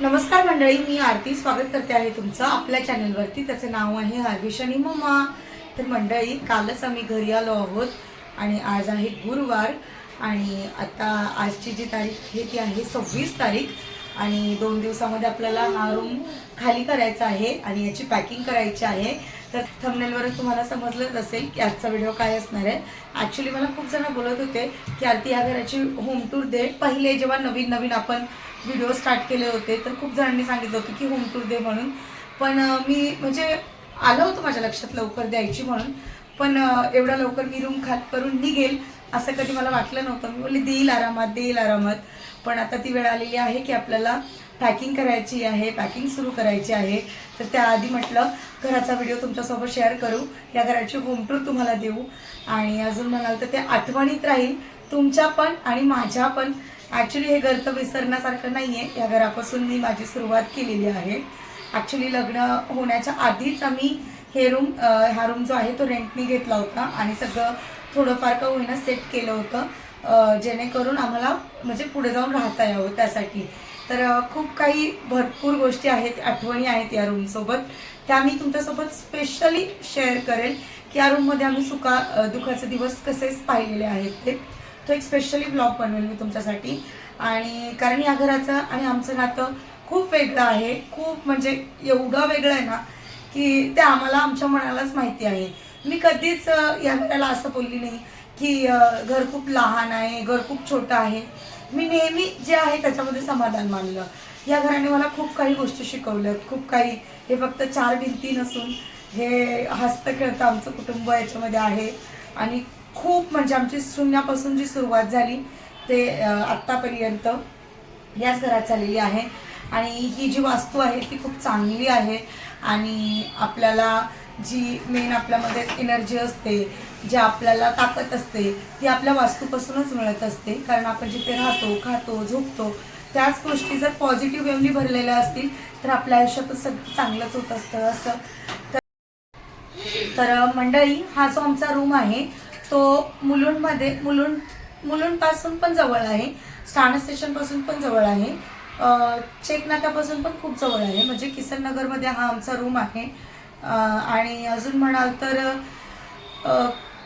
नमस्कार मंडळी, मी आरती स्वागत करते आहे तुमचं आपल्या चॅनलवरती. त्याचं नाव आहे हर्विश आणि मम्मा. तर मंडळी, कालच आम्ही घरी आलो आहोत आणि आज आहे गुरुवार आणि आता आजची जी तारीख आहे ती आहे 26 तारीख आणि 2 दिवसामध्ये आपल्याला हा रूम खाली करायचा आहे आणि याची पॅकिंग करायची आहे. तर थंबनेलवरून तुम्हाला समजलंच असेल की आजचा व्हिडिओ काय असणार आहे. ॲक्च्युली मला खूप जण बोलत होते की आरती या घराची होम टूर दे. पहिले जेव्हा नवीन आपण व्हिडिओ स्टार्ट केले होते तर खूप जणांनी सांगितलं होतं की होम टूर दे म्हणून. पण मी म्हणजे आलं होतं माझ्या लक्षात लवकर द्यायची म्हणून, पण एवढा लवकर मी रूम खाली करून निघेल असं कधी मला वाटलं नव्हतं. मी बोलली देईल आरामात. पण आता ती वेळ आलेली आहे की आपल्याला पॅकिंग करायची आहे, पॅकिंग सुरू करायची आहे. तर त्याआधी म्हटलं घराचा व्हिडिओ तुमच्यासोबत शेअर करू, या घराची होम टूर तुम्हाला देऊ आणि अजून म्हणाल तर ते आठवणीत राहील तुमच्या पण आणि माझ्या पण. ॲक्च्युली हे घर तर विसरण्यासारखं नाही आहे. या घरापासून मी माझी सुरुवात केलेली आहे. ॲक्च्युली लग्न होण्याच्या आधीच आम्ही हा रूम जो आहे तो रेंटनी घेतला होता आणि सगळं थोडंफार का होईना सेट केलं होतं जेणेकरून आम्हाला म्हणजे पुढे जाऊन राहता यावं त्यासाठी. तर खूप काही भरपूर गोष्टी आहेत, आठवणी आहेत या रूमसोबत. त्या मी तुमच्यासोबत स्पेशली शेअर करेल की या रूममध्ये आम्ही दुःखाचे दिवस कसेच पाहिलेले आहेत ते. तो एक स्पेशली ब्लॉग बनवेल मी तुमच्यासाठी. आणि कारण या घराचं आणि आमचं नातं खूप वेगळं आहे. खूप म्हणजे एवढं वेगळं आहे ना की ते आम्हाला आमच्या मनालाच माहिती आहे. मी कधीच या घराला असं बोलली नाही की घर खूप लहान आहे, घर खूप छोटं आहे. मी नेहमी जे आहे त्याच्यामध्ये समाधान मानलं. या घराने मला खूप काही गोष्टी शिकवल्यात, खूप काही. हे फक्त 4 भिंती नसून हे हसतं खेळतं आमचं कुटुंब याच्यामध्ये आहे आणि खूप म्हणजे आमची शून्यापासून जी सुरुवात झाली ते आत्तापर्यंत याच घरात झालेली आहे. आणि ही जी वास्तू आहे ती खूप चांगली आहे आणि आपल्याला जी मेन आपल्यामध्ये एनर्जी असते, जी आपल्याला ताकद असते ती आपल्या वास्तूपासूनच मिळत असते. कारण आपण जिथे राहतो, खातो, झोपतो त्याच गोष्टी जर पॉझिटिव्ह वेवनी भरलेल्या असतील तर आपल्या आयुष्यात सगळं चांगलंच होत असतं असं. तर मंडळी, हा जो आमचा रूम आहे तो मुलुंडपासून पण जवळ आहे, स्थान स्टेशनपासून पण जवळ आहे, चेक नाक्यापासून पण खूप जवळ आहे. म्हणजे किसन नगरमध्ये हा आमचा रूम आहे. आणि अजून म्हणाल तर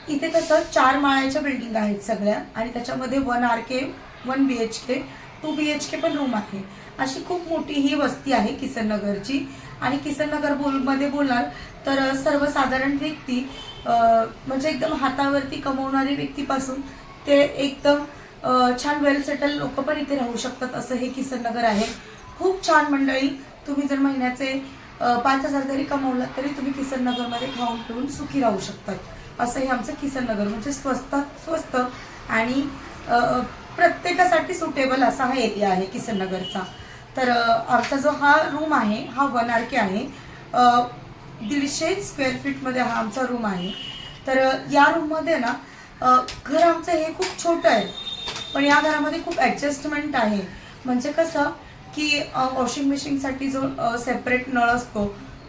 इथे कसं 4 माळ्याच्या बिल्डिंग आहेत सगळ्या आणि त्याच्यामध्ये 1 RK 1 BHK 2 BHK पण रूम आहे. अशी खूप मोठी ही वस्ती आहे किसन नगरची. आणि किसन नगर मध्ये बोलणार तर सर्वसाधारण व्यक्ती म्हणजे एकदम हातावरती कमवणारी व्यक्तीपासून ते एकदम छान वेल सेटल लोक पण इथे राहू शकतात असं हे किसन नगर आहे. खूप छान मंडळी. तुम्ही जर महिन्याचे 5,000 जरी कमवलं तरी तुम्ही किसन नगरमध्ये खाऊन पिऊन सुखी राहू शकतात. असं हे आमचं किसन नगर म्हणजे स्वस्त आणि प्रत्येकासाठी सुटेबल असा हा एरिया आहे किसन नगरचा. तर आमचा जो हा रूम आहे हा 1 RK आहे. 150 स्क्वेअर फीटमध्ये हा आमचा रूम आहे. तर या रूममध्ये ना घर आमचं हे खूप छोटं आहे पण या घरामध्ये खूप ॲडजस्टमेंट आहे. म्हणजे कसं की वॉशिंग मशीनसाठी जो सेपरेट नळ असतो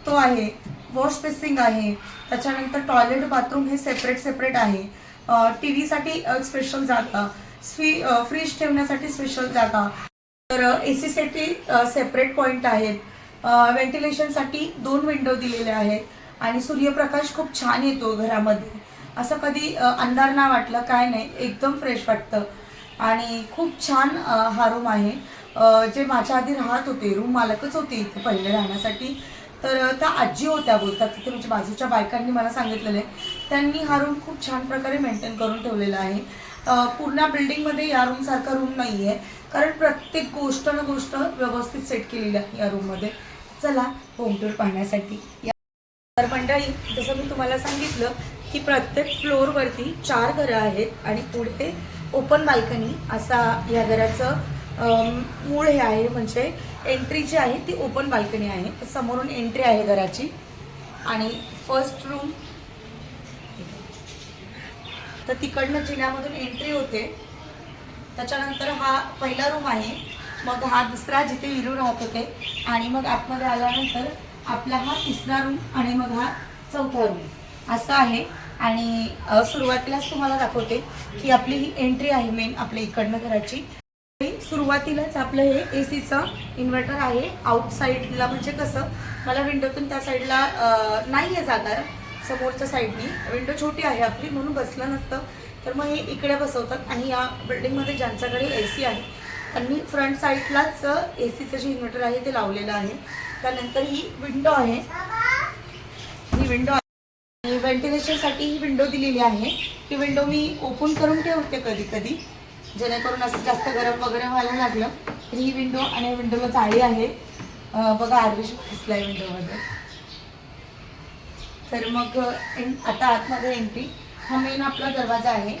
तो आहे, वॉश बेसिंग आहे, त्याच्यानंतर टॉयलेट बाथरूम हे सेपरेट आहे, TV साठी स्पेशल जागा, फ्रीज ठेवण्यासाठी स्पेशल जागा, तर AC साठी सेपरेट पॉईंट आहेत, व्हेंटिलेशनसाठी 2 विंडो दिलेल्या आहेत आणि सूर्यप्रकाश खूप छान येतो घरामध्ये. असं कधी अंधार नाही वाटलं, काय नाही, एकदम फ्रेश वाटतं. आणि खूप छान हा रूम आहे. जे माझ्या आधी राहत होते, रूम मालकच होते इथे पहिले राहण्यासाठी, तर त्या आजी होत्या बोलतात तिथे, म्हणजे बाजूच्या बायकांनी मला सांगितलेलं आहे. त्यांनी हा रूम खूप छान प्रकारे मेंटेन करून ठेवलेला आहे. पूर्ण बिल्डिंगमध्ये या रूमसारखा रूम नाही आहे कारण प्रत्येक गोष्ट व्यवस्थित सेट केलेली आहे या रूममध्ये. चला होम टूर पाहण्यासाठी. तर मंडळी, जसं मी तुम्हाला सांगितलं की प्रत्येक फ्लोअरवरती 4 घरं आहेत आणि पुढे ओपन बाल्कनी असा या घराचं मूळ हे आहे. म्हणजे एंट्री जी आहे ती ओपन बाल्कनी आहे. समोरून एंट्री आहे घराची आणि फर्स्ट रूम तर तिकडनं जिन्यामधून एंट्री होते. त्याच्यानंतर हा पहिला रूम आहे, मग हा दुसरा जिथे विरू राहत होते आणि मग आतमध्ये आल्यानंतर आपला हा 3रा रूम आणि मग हा 4था रूम असा आहे. आणि सुरुवातीलाच तुम्हाला दाखवते की आपली ही एंट्री आहे मेन आपल्या इकडनं घराची. सुरुवातीलाच आपलं हे एसीचं इन्व्हर्टर आहे आउटसाईडला, म्हणजे कसं मला विंडोतून त्या साईडला नाही आहे जागा, समोरच्या साईडनी विंडो छोटी आहे आपली म्हणून बसलं नसतं, तर मग हे इकडे बसवतात. आणि या बिल्डिंगमध्ये ज्यांच्याकडे एसी आहे त्यांनी फ्रंट साईडलाच एसीचं जे इन्व्हर्टर आहे ते लावलेलं आहे. त्यानंतर ही विंडो आहे, ही विंडो आहे, व्हेंटिलेशनसाठी ही विंडो दिलेली आहे. ही विंडो मी ओपन करून ठेवते कधी कधी, जेणेकरून असं जास्त गरम वगैरे व्हायला लागलं तर ही विंडो, आणि विंडोला जाळी आहे बघा, आरविश दिसलाय विंडोमध्ये. तर मग आता आतमध्ये एंट्री, हा मेन आपला दरवाजा आहे.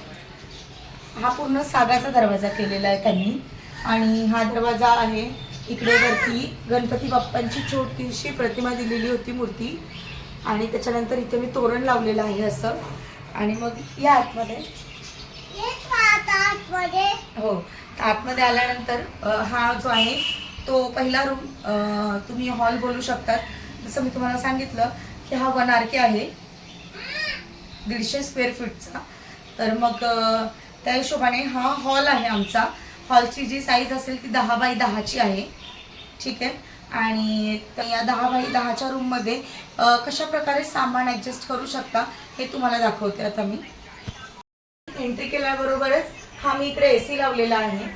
हा पूर्ण सागाचा दरवाजा केलेला आहे त्यांनी. आणि हा दरवाजा आहे, इकडे वरती गणपती बाप्पांची छोटीशी प्रतिमा दिलेली होती, मूर्ती. आणि त्याच्यानंतर इथे मी तोरण लावलेलं आहे असं. आणि मग या आतमध्ये हो, आतमध्ये आल्यानंतर हा जो आहे तो पहिला रूम तुम्ही हॉल बोलू शकतात. जसं मी तुम्हाला सांगितलं की हा 1 RK आहे, 150 स्क्वेअर फीटचा. तर मग त्या हिशोबाने हा हॉल आहे आमचा. हॉलची जी साईज असेल ती 10 बाय 10ची आहे, ठीक आहे. आणि या 10 बाय 10च्या रूममध्ये कशा प्रकारे सामान ॲडजस्ट करू शकता हे तुम्हाला दाखवते आता मी. एंट्री केल्याबरोबरच हा मी इकडे एसी लावलेला आहे,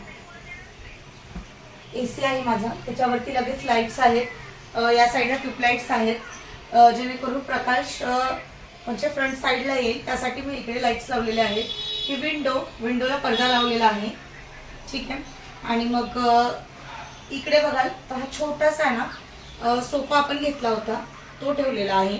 एसी आहे माझा. त्याच्यावरती लगेच लाईट्स आहेत, या साईडला ट्यूबलाईट्स आहेत, जेणेकरून प्रकाश म्हणजे फ्रंट साईडला येईल त्यासाठी मी इकडे लाईट्स लावलेले आहेत. ही विंडोला पडदा लावलेला आहे, ठीक आहे. आणि मग इकडे बघाल तर हा छोटासा आहे ना सोफा आपण घेतला होता तो ठेवलेला आहे,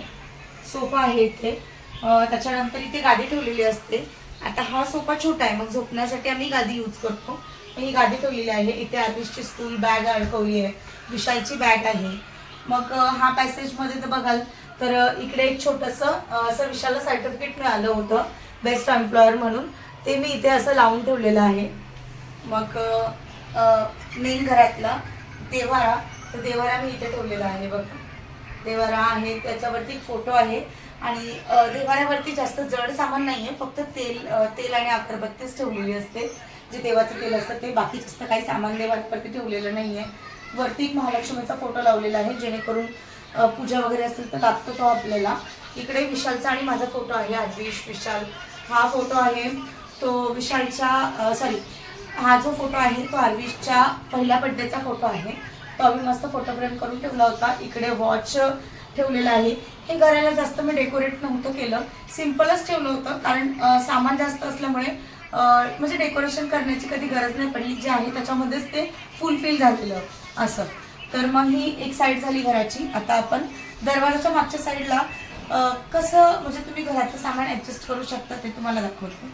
सोफा आहे इथे. त्याच्यानंतर इथे गादी ठेवलेली असते. आता हा सोफा छोटा आहे, मग झोपण्यासाठी आम्ही गादी यूज करतो. ही गादी ठेवलेली आहे. इथे आर्विशची स्कूल बॅग अडकवली आहे, विशालची बॅग आहे. मग हा पॅसेजमध्ये तर बघाल तर इकडे एक छोटंसं असं विशालला सर्टिफिकेट मिळालं होतं बेस्ट एम्प्लॉयर म्हणून, ते मी इथे असं लावून ठेवलेलं आहे. मग मेन घरातला देवारा, तर देवारा मी इथे ठेवलेला आहे बघा. देवारा आहे, त्याच्यावरती एक फोटो आहे. आणि देवाऱ्यावरती जास्त जड सामान नाही आहे, फक्त तेल आणि अगरबत्तीच ठेवलेली असते, जे देवाचं तेल असतं ते. बाकी जास्त काही सामान देवाऱ्यावरती ठेवलेलं नाही आहे. वरती एक महालक्ष्मीचा फोटो लावलेला आहे, जेणेकरून पूजा वगैरे असेल तर लागतो तो आपल्याला. इकडे विशालचा आणि माझा फोटो आहे, आर्विश विशाल. हा फोटो आहे तो विशालच्या हा जो फोटो आहे तो आर्विशच्या पहिल्या बड्डेचा फोटो आहे, तो आम्ही मस्त फोटो फ्रेम करून ठेवला होता. इकडे वॉच ठेवलेलं आहे. हे घराला जास्त मी डेकोरेट नव्हतं केलं, सिम्पलच ठेवलं होतं, कारण सामान जास्त असल्यामुळे म्हणजे डेकोरेशन करण्याची कधी गरज नाही पडली. जे आहे त्याच्यामध्येच ते फुलफिल झालेलं असं. तर मग ही एक साईड झाली घराची. आता आपण दरवाजाच्या मागच्या साईडला कसं म्हणजे तुम्ही घरातलं सामान ॲडजस्ट करू शकता ते तुम्हाला दाखवतो.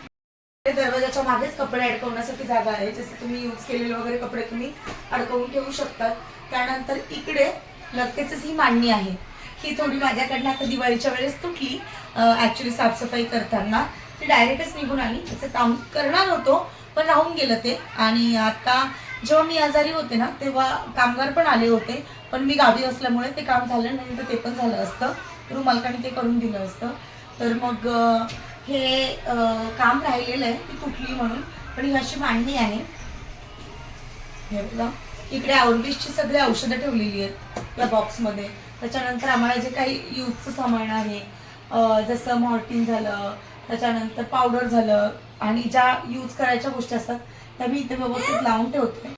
दरवाजाच्या मागेच कपडे अडकवण्यासाठी जागा आहे, जसं तुम्ही यूज केलेले वगैरे कपडे तुम्ही अडकवून ठेवू शकतात. त्यानंतर इकडे लगेचच ही मांडणी आहे, ही थोडी माझ्याकडनं आता दिवाळीच्या वेळेस तुटली. ॲक्च्युली साफसफाई करताना ती डायरेक्टच निघून आली. त्याचं काम करणार होतो पण राहून गेलं ते. आणि आता जेव्हा मी आजारी होते ना तेव्हा कामगार पण आले होते, पण मी गावी असल्यामुळे ते काम झालं नाही, तर ते पण झालं असतं, रूम मालकाने ते करून दिलं असतं. तर मग हे काम राहिलेलं आहे, ती तुटली म्हणून. पण ही अशी मांडणी आहे. हे बघा, इकडे आयुर्वेदची सगळी औषधं ठेवलेली आहेत या बॉक्समध्ये. त्याच्यानंतर आम्हाला जे काही यूजचं सामान आहे, जसं मॉर्टिन झालं, त्याच्यानंतर पावडर झालं, आणि ज्या यूज करायच्या गोष्टी असतात त्या मी इथे व्यवस्थित लावून ठेवते.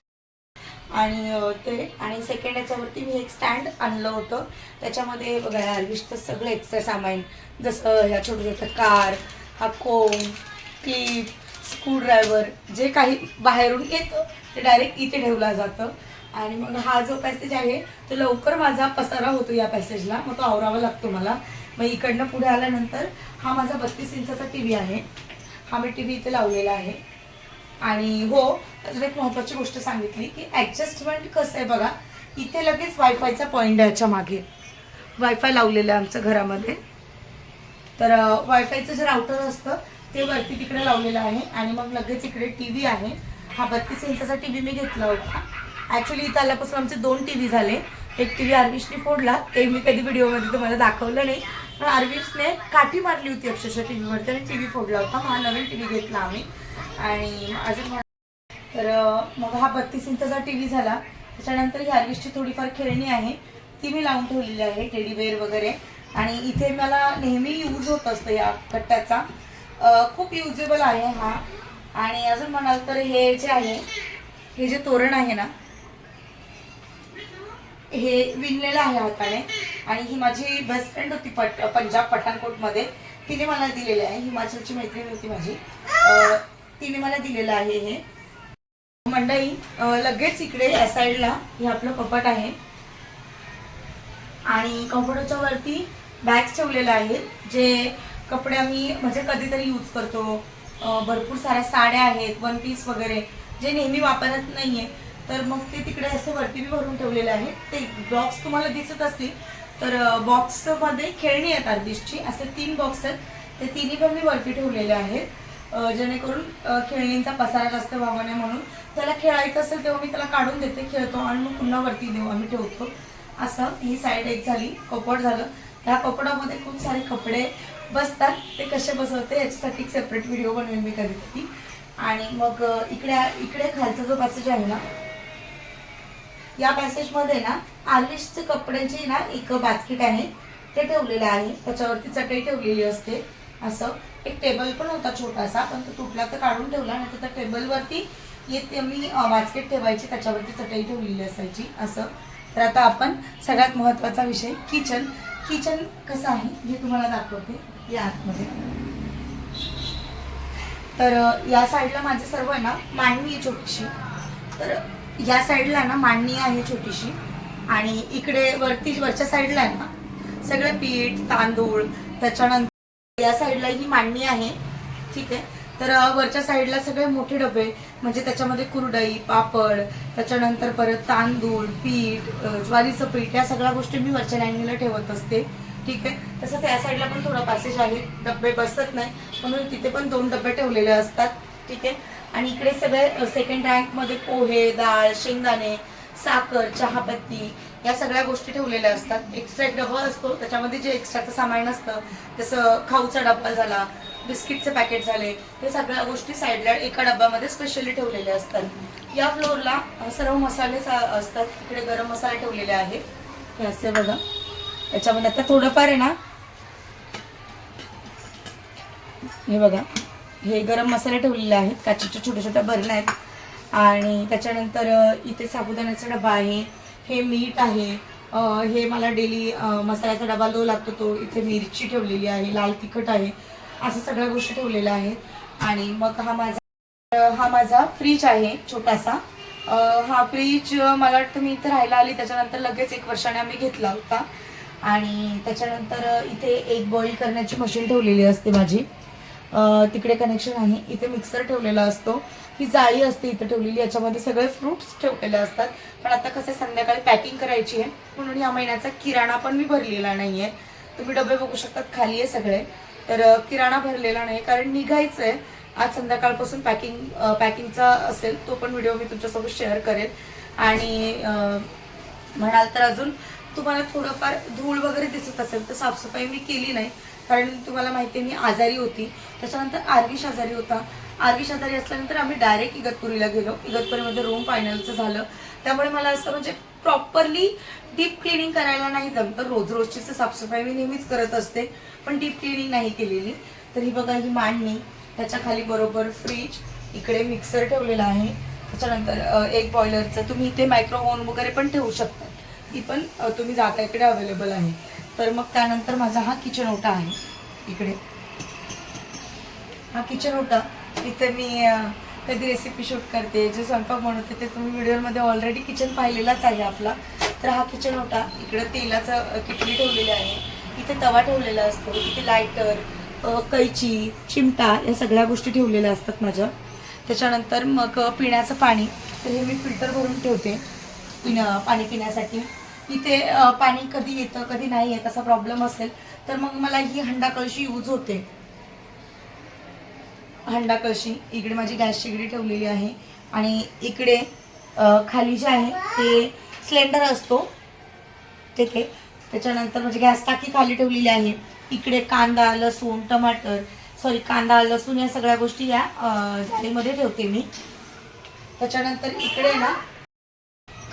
आणि सेकंड याच्यावरती मी एक स्टँड आणलं होतं, त्याच्यामध्ये बघा आर्विशचं सगळं एक्स्ट्रा सामान, जसं ह्या छोट्या छोट्या कार, हा कोम, क्लिप, स्क्रूड्रायव्हर, जे काही बाहेरून येतं ते डायरेक्ट इथे ठेवलं जातं. आणि मग हा जो पॅसेज आहे तो लवकर माझा पसारा होतो या पॅसेजला, मग तो आवरावा लागतो मला. मग इकडनं पुढे आल्यानंतर हा माझा 32 इंचाचा TV आहे, हा मी TV इथे लावलेला आहे. आणि हो, अजून एक महत्त्वाची गोष्ट सांगितली की ॲडजस्टमेंट कसं आहे बघा, इथे लगेच वायफायचा पॉईंट आहे, याच्या मागे वायफाय लावलेलं आहे आमच्या घरामध्ये. तर वायफायचं जे राउटर असतं ते वरती तिकडे लावलेलं आहे. आणि मग लगेच इकडे TV आहे. हा 32 इंचाचा TV मी घेतला होता. ॲक्च्युली इथं आल्यापासून आमचे 2 TV झाले. एक TV आर्विशने फोडला, ते मी कधी व्हिडिओमध्ये तुम्हाला दाखवलं नाही, पण आर्विशने काठी मारली होती अक्षरशः TV वरती आणि TV फोडला होता. हा नवीन TV घेतला आम्ही. आणि अजून तर मग हा 32 इंचाचा टीव्ही झाला. त्याच्यानंतर ही हार्विसची थोडीफार खेळणी आहे ती मी लावून ठेवलेली आहे, टेडी बेअर वगैरे. आणि इथे मला नेहमी यूज होत असतं या कट्ट्याचा, खूप युजेबल आहे हा. आणि अजून म्हणाल तर हे जे आहे, हे जे तोरण आहे ना, हे विणलेलं आहे हाताने. आणि ही माझी बेस्ट फ्रेंड होती पंजाब पठाणकोटमध्ये, तिने मला दिलेलं आहे. हिमाचलची मैत्रीण होती माझी, तिने मला दिलेलं आहे हे. मंडळी लगेच इकडे या साईडला हे आपलं कपाट आहे आणि कपाटाच्या वरती बॅग्स ठेवलेले आहेत, जे कपडे आम्ही म्हणजे कधीतरी यूज करतो. भरपूर साऱ्या साड्या आहेत, वन पीस वगैरे, जे नेहमी वापरत नाहीये, तर मग ते तिकडे असे वरती भरून ठेवलेले आहेत. ते बॉक्स तुम्हाला दिसत असतील, तर बॉक्समध्ये खेळणी आहेत आर्टिस्टची. असे 3 बॉक्स आहेत, ते तिन्ही पण मी वरती ठेवलेले आहेत, जेणेकरून खेळणींचा पसारा जास्त व्हावा नाही म्हणून. त्याला खेळायचं असेल तेव्हा मी त्याला काढून देते, खेळतो आणि मग पुन्हा वरती देऊ आम्ही ठेवतो. असं ही साईड एक झाली, कपड झालं. त्या कपडामध्ये खूप सारे कपडे बसतात, ते कसे बसवते याच्यासाठी एक सेपरेट व्हिडिओ बनवेल मी कधीतरी. आणि मग इकडे खालचा जो पॅसेज आहे ना, या पॅसेजमध्ये ना आर्टिस्टचे कपड्यांची ना एक बास्केट आहे, ते ठेवलेलं आहे. त्याच्यावरती चटई ठेवलेली असते. असं एक टेबल पण होता छोटासा, पण तो तुटला तर काढून ठेवला, नाही तर त्या टेबलवरती येते मी बास्केट ठेवायची, त्याच्यावरती चटई ठेवलेली असायची. असं. तर आता आपण सगळ्यात महत्त्वाचा विषय, किचन. किचन कसं आहे हे तुम्हाला दाखवते या आतमध्ये. तर या साईडला माझे सर्व आहे ना मांडणी आहे छोटीशी. तर या साईडला ना मांडणी आहे छोटीशी, आणि इकडे वरच्या साईडला आहे ना सगळे पीठ तांदूळ. त्याच्यानंतर या साईडला ही मांडणी आहे, ठीक आहे. तर वरच्या साईडला सगळे मोठे डबे, म्हणजे त्याच्यामध्ये कुरडई, पापड, त्याच्यानंतर परत तांदूळ, पीठ, ज्वारीचं पीठ, या सगळ्या गोष्टी मी वरच्या लाईनीला ठेवत असते, ठीक आहे. तसंच या साईडला पण थोडा पॅसेज आहे, डबे बसत नाही म्हणून तिथे पण 2 डबे ठेवलेले असतात, ठीक आहे. आणि इकडे सगळे सेकंड रँकमध्ये पोहे, डाळ, शेंगदाणे, साखर, चहापत्ती, या सगळ्या गोष्टी ठेवलेल्या असतात. एक्स्ट्रा एक डबा असतो, त्याच्यामध्ये जे एक्स्ट्राचं सामान असतं, जसं खाऊचा डब्बा झाला, बिस्किटचे पॅकेट झाले, हे सगळ्या गोष्टी साईडला एका डब्यामध्ये स्पेशली ठेवलेले असतात. या फ्लोअरला सर्व मसाले असतात. इकडे गरम मसाले ठेवलेले आहेत, हे असे बघा. त्याच्यामध्ये आता थोडंफार आहे ना, हे बघा, हे गरम मसाले ठेवलेले आहेत, काचेच्या छोट्या छोट्या बरण्या आहेत. आणि त्याच्यानंतर इथे साबुदाण्याचा डबा आहे, हे मीठ आहे, हे मला डेली मसाल्याचा डबा जो लागतो तो. इथे मिरची ठेवलेली आहे, लाल तिखट आहे, असं सगळ्या गोष्टी ठेवलेल्या आहेत. आणि मग हा माझा फ्रीज आहे छोटासा. हा फ्रीज मला वाटतं मी इथे राहायला आली त्याच्यानंतर लगेच 1 वर्षाने आम्ही घेतला होता. आणि त्याच्यानंतर इथे एग बॉईल करण्याची मशीन ठेवलेली असते माझी, तिकडे कनेक्शन आहे. इथे मिक्सर ठेवलेला असतो, ही जाळी असते इथे ठेवलेली, याच्यामध्ये सगळे फ्रूट्स ठेवलेले असतात. पण आता कसं संध्याकाळी पॅकिंग करायची आहे म्हणून या महिन्याचा किराणा पण मी भरलेला नाही आहे. तुम्ही डबे बघू शकतात, खाली आहे सगळे. तर किराणा भरलेला नाही, कारण निघायचं आहे आज संध्याकाळपासून. पॅकिंगचा असेल तो पण व्हिडिओ मी तुमच्यासोबत शेअर करेन. आणि म्हणाल तर अजून तुम्हाला थोडंफार धूळ वगैरे दिसत असेल तर साफसफाई मी केली नाही, कारण तुम्हाला माहिती आहे मी आजारी होती. त्याच्यानंतर आर्विश आजारी होता. आर्विश आजारी असल्यानंतर आम्ही डायरेक्ट इगतपुरीला गेलो. इगतपुरीमध्ये रूम फायनलचं झालं, त्यामुळे मला असं म्हणजे प्रॉपरली डीप क्लिनिंग करायला नाही जमत. रोज रोजची साफसफाई मी नेहमीच करत असते, पण डीप क्लिनिंग नाही केलेली. तर ही बघा, ही मांडणी, त्याच्या खाली बरोबर फ्रीज, इकडे मिक्सर ठेवलेला आहे. त्याच्यानंतर एक बॉयलरचं, तुम्ही इथे मायक्रोओव्हन वगैरे पण ठेवू शकता, ती पण तुम्ही जाता इकडे अवेलेबल आहे. तर मग त्यानंतर माझा हा किचन ओटा आहे. इकडे हा किचन ओटा, इथे मी कधी रेसिपी शूट करते, जे स्वयंपाक बनवते ते तुम्ही व्हिडिओमध्ये ऑलरेडी किचन पाहिलेलाच आहे आपला. तर हा किचन ओटा, इकडे तेलाचं किटली ठेवलेली आहे, इथे तवा ठेवलेला असतो, इथे लायटर, कैची, चिमटा, या सगळ्या गोष्टी ठेवलेल्या असतात माझ्या. त्याच्यानंतर मग पिण्याचं पाणी, तर हे मी फिल्टर भरून ठेवते पाणी पिण्यासाठी. इथे पाणी कधी येतं कधी नाही येत असा प्रॉब्लेम असेल तर मग मला ही हंडा कळशी यूज होते. हंडा कळशी, इकडे माझी गॅस शेगडी ठेवलेली आहे. आणि इकडे खाली जे आहे ते सिलेंडर असतो तिथे. त्याच्यानंतर माझी गॅस टाकी खाली ठेवलेली आहे. इकडे कांदा, लसूण, कांदा, लसूण, या सगळ्या गोष्टी या जाळीमध्ये ठेवते मी. त्याच्यानंतर इकडे ना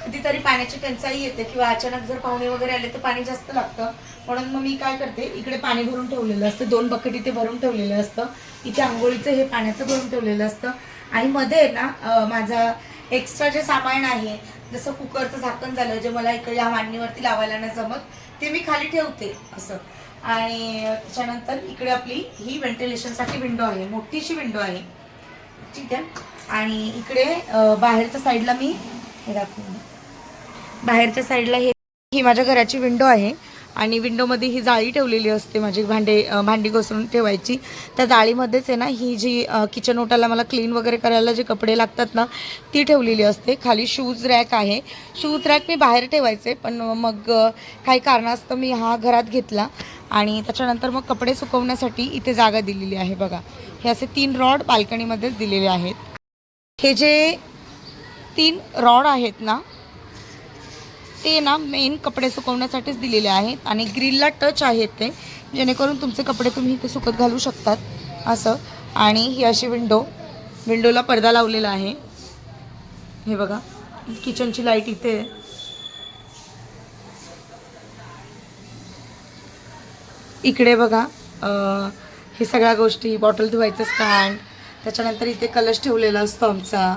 कधीतरी पाण्याची टंचाई येते किंवा अचानक जर पाहुणे वगैरे आले तर पाणी जास्त लागतं, म्हणून मग मी काय करते, इकडे पाणी भरून ठेवलेलं असतं, 2 बकेट इथे भरून ठेवलेलं असतं, इथे आंघोळीचं हे पाण्याचं भरून ठेवलेलं असतं. आणि मध्ये ना माझा एक्स्ट्रा जे सामान आहे, जसं कुकरचं झाकण झालं, जे मला इकडे या मांडणीवरती लावायला नाही जमत, ते मी खाली ठेवते असं. आणि त्याच्यानंतर इकडे आपली ही व्हेंटिलेशनसाठी विंडो आहे, मोठीशी विंडो आहे, ठीक आहे. आणि इकडे बाहेरच्या साईडला मी हे दाखवून, बाहेरच्या साईडला ही माझ्या घराची विंडो आहे आणि विंडोमध्ये ही जाळी ठेवलेली असते माझी भांडी घासून ठेवायची. त्या जाळीमध्येच आहे ना ही जी किचन ओटाला मला क्लीन वगैरे करायला जे कपडे लागतात ना ती ठेवलेली असते. खाली शूज रॅक आहे. शूज रॅक मी बाहेर ठेवायचे, पण मग काही कारणास्तव मी हा घरात घेतला आणि त्याच्यानंतर मग कपडे सुकवण्यासाठी इथे जागा दिलेली आहे. बघा, हे असे 3 रॉड बाल्कनीमध्येच दिलेले आहेत. हे जे 3 रॉड आहेत ना ते ना मेन कपडे सुकवण्यासाठीच दिलेले आहेत आणि ग्रिलला टच आहेत ते, जेणेकरून तुमचे कपडे तुम्ही इथे सुकत घालू शकतात असं. आणि ही अशी विंडोला पडदा लावलेला आहे. हे बघा, किचनची लाईट इथे. इकडे बघा हे सगळ्या गोष्टी, बॉटल धुवायचं स्टँड, त्याच्यानंतर इथे कलश ठेवलेला असतो आमचा,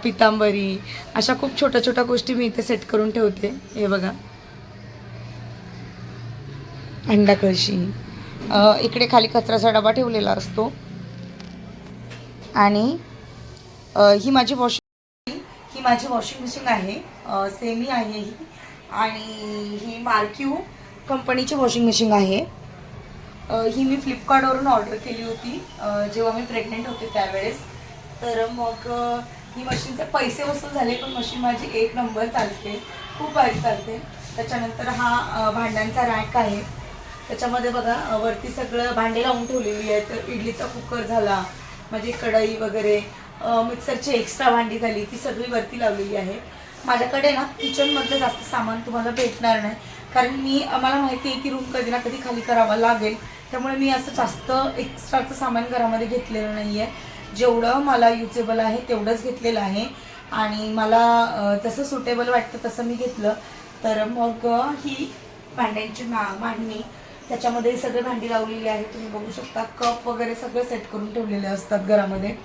पितांबरी, अशा खूप छोट्या छोट्या गोष्टी मी इथे सेट करून ठेवते. हे बघा, अंडा कळशी, इकडे खाली कचऱ्याचा डबा ठेवलेला असतो. आणि ही माझी वॉशिंग मशीन आहे, सेमी आहे ही, आणि ही मार्क्यू कंपनीची वॉशिंग मशीन आहे. ही मी फ्लिपकार्टवरून ऑर्डर केली होती जेव्हा मी प्रेग्नेंट होते त्यावेळेस. तर मग ही मशीनचे पैसे वसूल झाले, पण मशीन माझी 1 नंबर चालते, खूप भारी चालते. त्याच्यानंतर हा भांड्यांचा रॅक आहे. त्याच्यामध्ये बघा वरती सगळं भांडे लावून ठेवलेली आहेत. तर इडलीचा कुकर झाला, माझी कढई वगैरे, मिक्सरची एक्स्ट्रा भांडी झाली, ती सगळी वरती लावलेली आहे. माझ्याकडे ना किचनमधलं जास्त सामान तुम्हाला भेटणार नाही, कारण मला माहिती आहे की रूम कधी ना कधी खाली करावा लागेल, त्यामुळे मी असं जास्त एक्स्ट्राचं सामान घरामध्ये घेतलेलं नाही आहे. जेवढं मला युजेबल आहे तेवढंच घेतलेलं आहे आणि मला जसं सुटेबल वाटतं तसं मी घेतलं. तर मग ही भांड्यांची मांडणी, त्याच्यामध्ये सगळे भांडी लावलेली आहे, तुम्ही बघू शकता. कप वगैरे सगळं सेट करून ठेवलेले असतात घरामध्ये.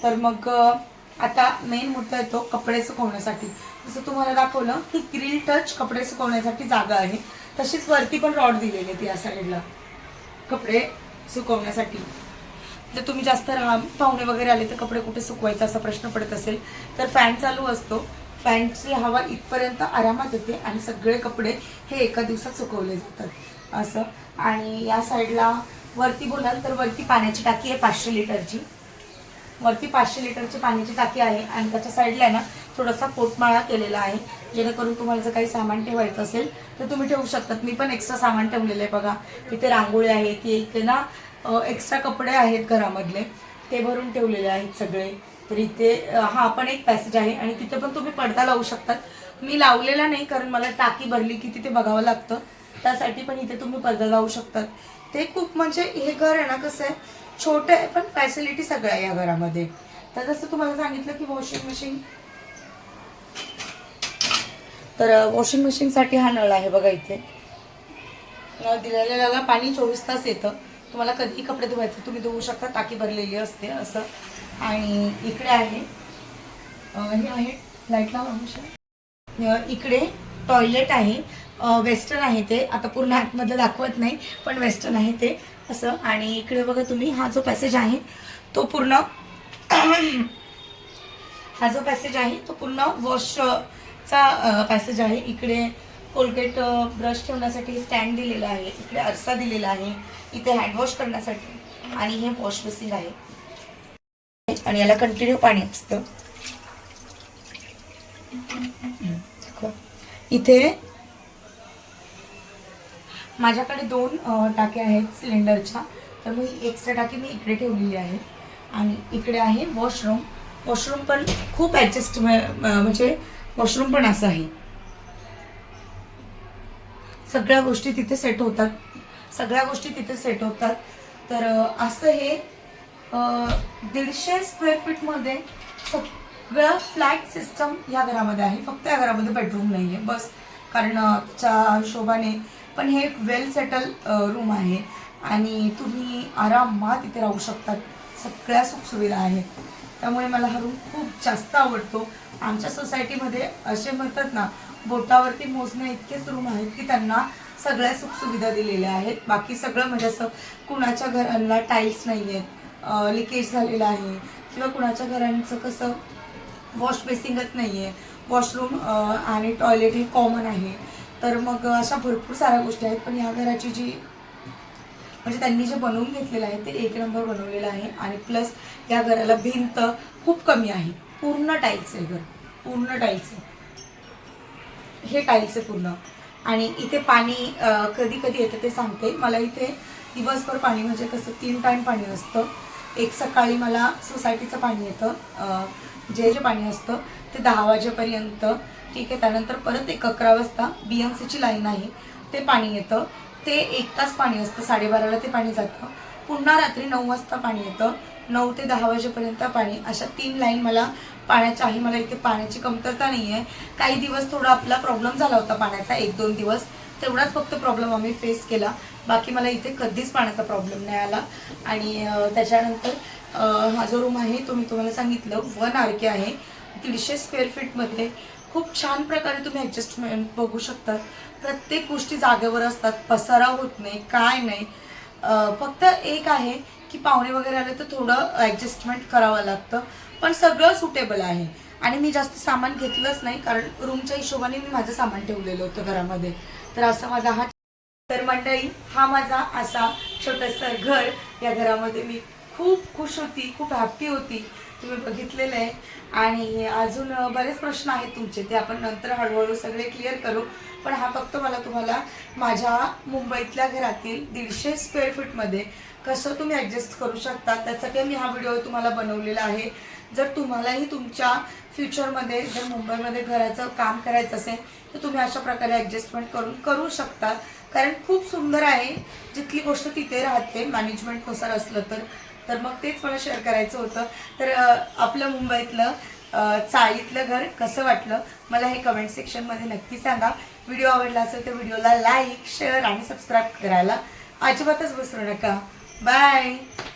तर मग आता मेन मुद्दा येतो कपडे सुकवण्यासाठी. जसं तुम्हाला दाखवलं की ग्रिल टच कपडे सुकवण्यासाठी जागा आहे, तशीच वरती पण रॉड दिलेली आहे या साईडला कपडे सुकवण्यासाठी. जर तुम्ही जास्त पाहुणे वगैरे आले तर कपडे कुठे सुकवायचा असा प्रश्न पडत असेल तर फॅन चालू असतो, फॅनची हवा इथपर्यंत आरामात येते आणि सगळे कपडे हे एका दिवसात सुकवले जातात असं. आणि या साईडला वरती बोलाल तर वरती पाण्याची टाकी आहे 500 लिटरची. वरती 500 लिटरची पाण्याची टाकी आहे आणि त्याच्या साईडला आहे ना थोडासा पोटमाळा केलेला आहे, जेणेकरून तुम्हाला जर काही सामान ठेवायचं असेल तर तुम्ही ठेवू शकतात. मी पण एक्स्ट्रा सामान ठेवलेलं आहे. बघा, तिथे रांगोळी आहे, की इथे ना एक्स्ट्रा कपडे आहेत घरामधले, ते भरून ठेवलेले आहेत सगळे. तर इथे हा पण एक पॅसेज आहे आणि तिथे पण तुम्ही पडदा लावू शकतात. मी लावलेला नाही, कारण मला टाकी भरली की तिथे बघावं लागतं, त्यासाठी पण इथे तुम्ही पडदा लावू शकतात. ते खूप म्हणजे हे घर आहे ना कसं आहे, छोटं आहे पण फॅसिलिटी सगळ्या आहे या घरामध्ये. तर जसं तुम्हाला सांगितलं की वॉशिंग मशीन, तर वॉशिंग मशीनसाठी हा नळ आहे बघा. इथे नळ दिलेल्याला पाणी 24 तास येतं, तुम्हाला कधीही कपडे धुवायचे तुम्ही धुवू शकता, टाकी भरलेली असते असं. आणि इकडे आहे हे आहे लाईट लावा, इकडे टॉयलेट आहे, वेस्टर्न आहे ते, आता पूर्ण आतमधलं दाखवत नाही पण वेस्टर्न आहे ते असं. आणि इकडे बघा तुम्ही, हा जो पॅसेज आहे तो पूर्ण वॉशचा पॅसेज आहे. इकडे कोलगेट ब्रश ठेवण्यासाठी स्टँड दिलेला आहे, इकडे आरसा दिलेला आहे, इथे हँडवॉश करण्यासाठी, आणि हे वॉश बेसिन आहे आणि याला कंटिन्यू पाणी असतं. इथे माझ्याकडे 2 टाक्या आहेत सिलेंडरच्या, तर मी एक्स्ट्रा टाकी मी इकडे ठेवलेली आहे. आणि इकडे आहे वॉशरूम पण खूप ॲडजस्ट, म्हणजे वॉशरूम पण असं आहे, सगळ्या गोष्टी तिथे सेट होतात. तर असं हे 150 स्क्वेअर फीटमध्ये सगळं फ्लॅट सिस्टम या घरामध्ये आहे. फक्त या घरामध्ये बेडरूम नाही आहे बस, कारण च्या हिशोबाने. पण हे एक वेल सेटल रूम आहे आणि तुम्ही आरामात इथे राहू शकतात. सगळ्या सुखसुविधा आहेत, त्यामुळे मला हा रूम खूप जास्त आवडतो. आमच्या सोसायटीमध्ये असे म्हणतात ना, बोटावरती मोजण्या इतकेच रूम आहेत की त्यांना सगळ्या सुखसुविधा दिलेल्या आहेत. बाकी सगळं म्हणजे असं कुणाच्या घरांना टाईल्स नाही आहेत, लिकेज झालेलं आहे, किंवा कुणाच्या घरांचं कसं वॉश बेसिंगच नाही आहे, वॉशरूम आणि टॉयलेट हे कॉमन आहे. तर मग अशा भरपूर साऱ्या गोष्टी आहेत. पण ह्या घराची जी म्हणजे त्यांनी जे बनवून घेतलेलं आहे ते एक नंबर बनवलेलं आहे. आणि प्लस या घराला भिंत खूप कमी आहे. पूर्ण टाईल्स आहे घर, पूर्ण टाईल्स आहे, हे टाईल्स आहे पूर्ण. आणि इथे पाणी कधी कधी येतं ते सांगते. मला इथे दिवसभर पाणी म्हणजे कसं 3 टाईम पाणी असतं. एक सकाळी मला सोसायटीचं पाणी येतं, जे पाणी असतं ते 10 वाजेपर्यंत, ठीक आहे. त्यानंतर परत एक 11 वाजता BMCची लाईन आहे, ते पाणी येतं. ते 1 तास पाणी असतं, 12:30ला ते पाणी जातं. पुन्हा रात्री 9 वाजता पाणी येतं, 9 ते 10 वाजेपर्यंत पाणी. अशा 3 लाईन मला पाण्याच्या आहे. मला इथे पाण्याची कमतरता नाही आहे. काही दिवस थोडा आपला प्रॉब्लेम झाला होता पाण्याचा, 1-2 दिवस तेवढाच फक्त प्रॉब्लेम आम्ही फेस केला. बाकी मला इथे कधीच पाण्याचा प्रॉब्लेम नाही आला. आणि त्याच्यानंतर हा जो रूम आहे तो मी तुम्हाला सांगितलं 1 RK आहे, 150 स्क्वेअर फीटमध्ये. खूप छान प्रकारे तुम्ही ॲडजस्टमेंट बघू शकता. प्रत्येक गोष्टी जागेवर असतात, पसारा होत नाही, काय नाही. फक्त एक आहे की पाहुणे वगैरे आले तर थोडं ॲडजस्टमेंट करावं लागतं, पण सगळं सुटेबल आहे. आणि मी जास्त सामान घेतलंच नाही, कारण रूमच्या हिशोबाने मी माझं सामान ठेवलेलं होतं घरामध्ये. तर असा माझा हा. तर मंडळी, हा माझा असा छोटंसं घर. या घरामध्ये मी खूप खुश होती, खूप हॅप्पी होती. तुम्ही बघितलेलं आहे. आणि अजून बरेच प्रश्न आहेत तुमचे, ते आपण नंतर हळूहळू सगळे क्लिअर करू. पण हा फक्त मला तुम्हाला माझ्या मुंबईतल्या घरातील 150 स्क्वेअर फीटमध्ये कसं तुम्ही ॲडजस्ट करू शकता त्यासाठी मी हा व्हिडिओ तुम्हाला बनवलेला आहे. जर तुम्हालाही तुमच्या फ्युचरमध्ये जर मुंबईमध्ये घराचं काम करायचं असेल तर तुम्ही अशा प्रकारे ॲडजस्टमेंट करू शकता. कारण खूप सुंदर आहे, जिथली गोष्ट तिथे राहते मॅनेजमेंटनुसार असलं तर मग तेच मला शेअर करायचं होतं. तर आपलं मुंबईतलं चाळीतलं घर कसं वाटलं मला हे कमेंट सेक्शनमध्ये नक्की सांगा. व्हिडिओ आवडला असेल तर व्हिडिओला लाईक, शेअर आणि सबस्क्राईब करायला अजिबातच विसरू नका. बाय.